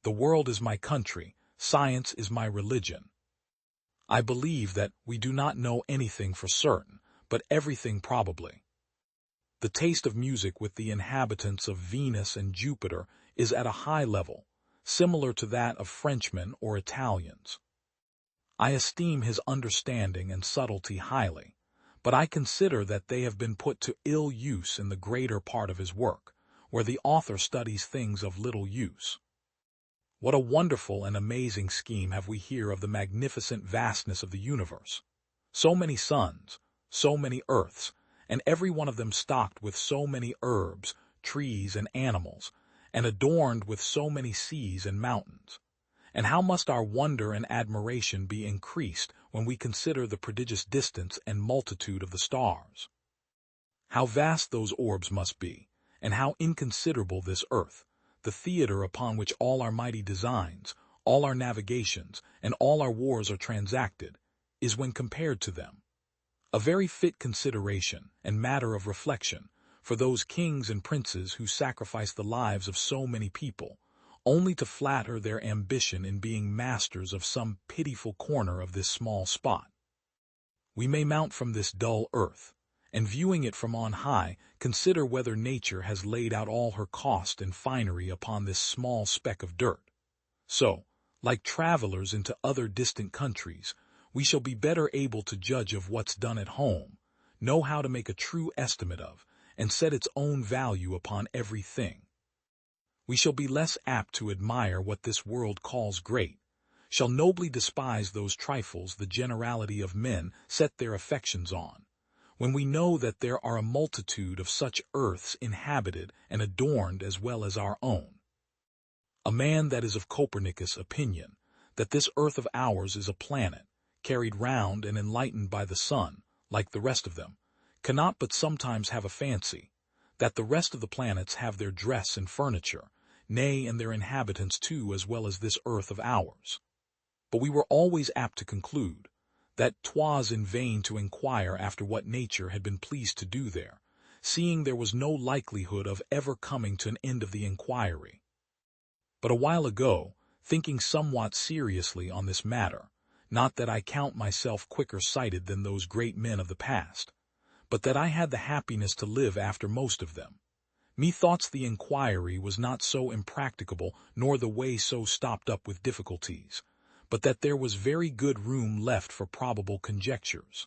The world is my country, science is my religion. I believe that we do not know anything for certain, but everything probably. The taste of music with the inhabitants of Venus and Jupiter is at a high level, similar to that of Frenchmen or Italians. I esteem his understanding and subtlety highly, but I consider that they have been put to ill use in the greater part of his work, where the author studies things of little use. What a wonderful and amazing scheme have we here of the magnificent vastness of the universe! So many suns, so many earths, and every one of them stocked with so many herbs, trees, and animals, and adorned with so many seas and mountains. And how must our wonder and admiration be increased when we consider the prodigious distance and multitude of the stars? How vast those orbs must be, and how inconsiderable this earth, the theater upon which all our mighty designs, all our navigations, and all our wars are transacted, is when compared to them. A very fit consideration and matter of reflection for those kings and princes who sacrifice the lives of so many people, only to flatter their ambition in being masters of some pitiful corner of this small spot. We may mount from this dull earth, and viewing it from on high, consider whether nature has laid out all her cost and finery upon this small speck of dirt. So, like travelers into other distant countries, we shall be better able to judge of what's done at home, know how to make a true estimate of, and set its own value upon everything. We shall be less apt to admire what this world calls great, shall nobly despise those trifles the generality of men set their affections on, when we know that there are a multitude of such earths inhabited and adorned as well as our own. A man that is of Copernicus' opinion, that this earth of ours is a planet, carried round and enlightened by the sun, like the rest of them, cannot but sometimes have a fancy, that the rest of the planets have their dress and furniture, nay, and their inhabitants too, as well as this earth of ours. But we were always apt to conclude that 'twas in vain to inquire after what nature had been pleased to do there, seeing there was no likelihood of ever coming to an end of the inquiry. But a while ago, thinking somewhat seriously on this matter, not that I count myself quicker sighted than those great men of the past, but that I had the happiness to live after most of them, methoughts the inquiry was not so impracticable, nor the way so stopped up with difficulties, but that there was very good room left for probable conjectures.